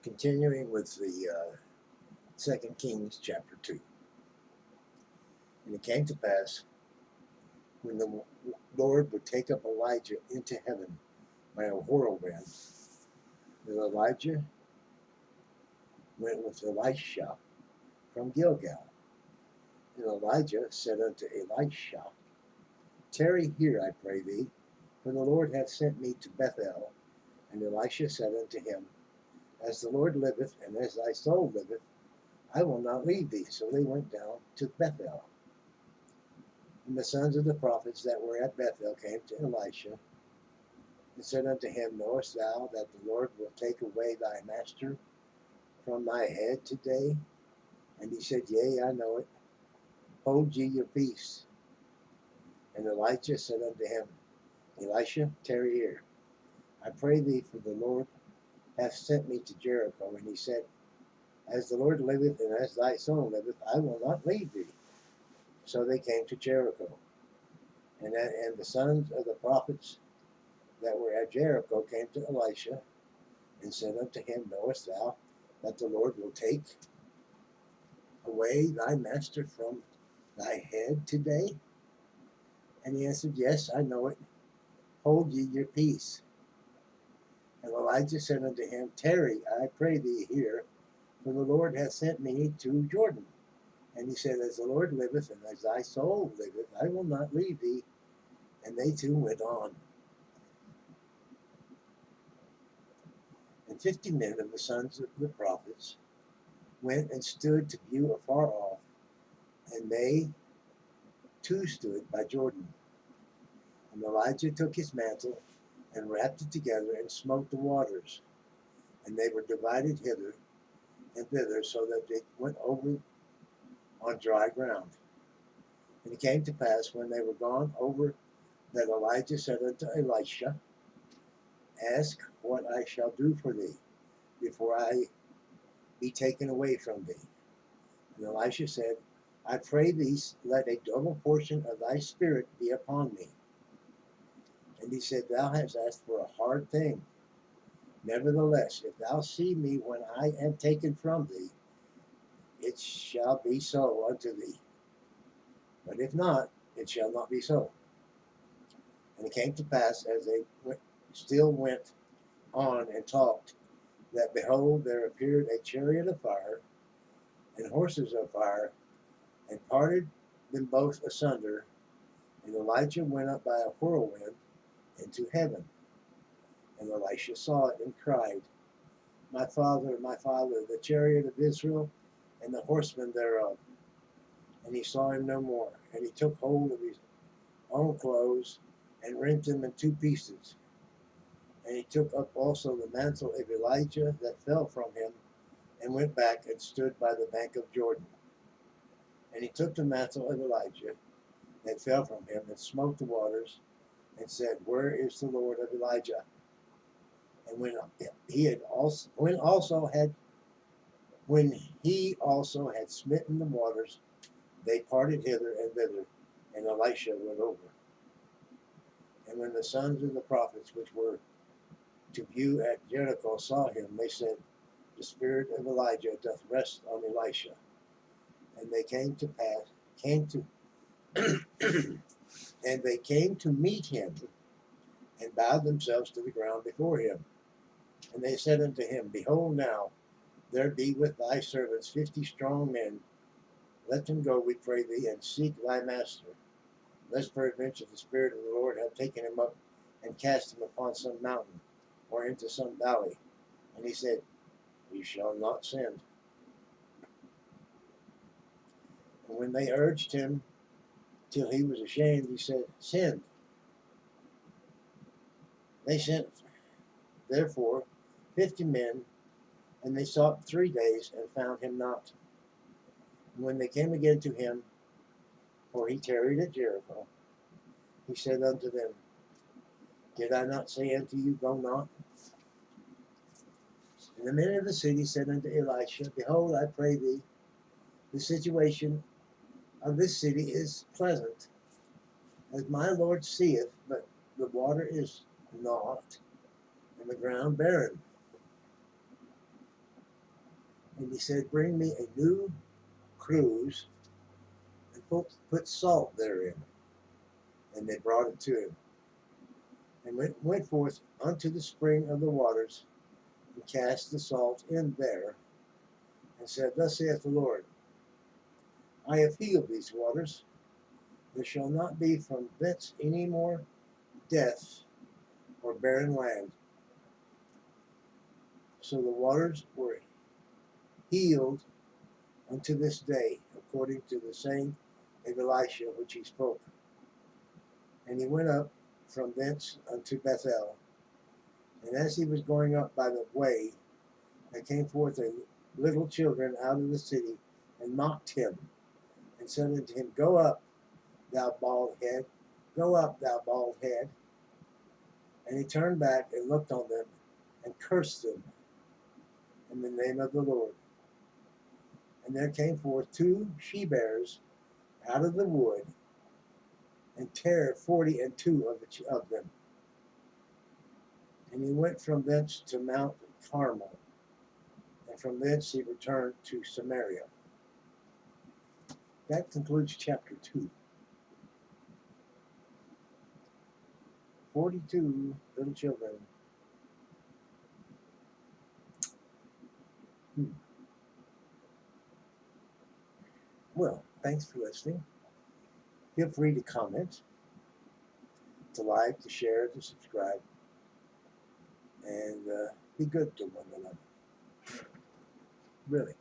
Continuing with the 2 Kings chapter 2. And it came to pass, when the Lord would take up Elijah into heaven by a whirlwind, that Elijah went with Elisha from Gilgal. And Elijah said unto Elisha, Tarry here, I pray thee, for the Lord hath sent me to Bethel. And Elisha said unto him, As the Lord liveth, and as thy soul liveth, I will not leave thee. So they went down to Bethel. And the sons of the prophets that were at Bethel came to Elisha, and said unto him, Knowest thou that the Lord will take away thy master from thy head today? And he said, Yea, I know it. Hold ye your peace. And Elijah said unto him, Elisha, tarry here, I pray thee, for the Lord hath sent me to Jericho. And he said, As the Lord liveth, and as thy soul liveth, I will not leave thee. So they came to Jericho. And the sons of the prophets that were at Jericho came to Elisha, and said unto him, Knowest thou that the Lord will take away thy master from thy head today? And he answered, Yes, I know it. Hold ye your peace. And Elijah said unto him, Tarry, I pray thee here, for the Lord hath sent me to Jordan. And he said, As the Lord liveth, and as thy soul liveth, I will not leave thee. And they two went on. And 50 men of the sons of the prophets went and stood to view afar off, and they too stood by Jordan. And Elijah took his mantle and wrapped it together and smote the waters, and they were divided hither and thither, so that they went over on dry ground. And it came to pass, when they were gone over, that Elijah said unto Elisha, Ask what I shall do for thee, before I be taken away from thee. And Elisha said, I pray thee, let a double portion of thy spirit be upon me. And he said, Thou hast asked for a hard thing. Nevertheless, if thou see me when I am taken from thee, it shall be so unto thee. But if not, it shall not be so. And it came to pass, as they still went on and talked, that behold, there appeared a chariot of fire and horses of fire, and parted them both asunder. And Elijah went up by a whirlwind into heaven. And Elisha saw it and cried, my father, the chariot of Israel, and the horsemen thereof. And he saw him no more. And he took hold of his own clothes, and rent them in two pieces. And he took up also the mantle of Elijah that fell from him, and went back and stood by the bank of Jordan. And he took the mantle of Elijah that fell from him, and smote the waters, and said, Where is the Lord of Elijah? And when he also had smitten the waters, they parted hither and thither, and Elisha went over. And when the sons of the prophets which were to view at Jericho saw him, they said, The spirit of Elijah doth rest on Elisha. And they came to meet him, and bowed themselves to the ground before him. And they said unto him, Behold now, there be with thy servants 50 strong men. Let them go, we pray thee, and seek thy master, lest peradventure the Spirit of the Lord have taken him up, and cast him upon some mountain, or into some valley. And he said, Ye shall not send. And when they urged him till he was ashamed, he said, Send. They sent therefore 50 men, and they sought 3 days, and found him not. And when they came again to him, for he tarried at Jericho, he said unto them, Did I not say unto you, Go not? And the men of the city said unto Elisha, Behold, I pray thee, the situation of this city is pleasant, as my Lord seeth, but the water is not. and the ground barren. And he said, bring me a new cruse and put salt therein. And they brought it to him. And went forth unto the spring of the waters, and cast the salt in there, and said, thus saith the Lord, I have healed these waters. There shall not be from thence any more death or barren land. So the waters were healed unto this day, according to the saying of Elisha which he spoke. And he went up from thence unto Bethel. And as he was going up by the way, there came forth a little children out of the city, and mocked him, and said unto him, go up, thou bald head, go up, thou bald head. And he turned back and looked on them, and cursed them in the name of the Lord. And there came forth 2 she-bears out of the wood, and tear 42 of them. And he went from thence to Mount Carmel, and from thence he returned to Samaria. That concludes chapter 2. 42 little children. Well, thanks for listening. Feel free to comment, to like, to share, to subscribe, and be good to one another. Really.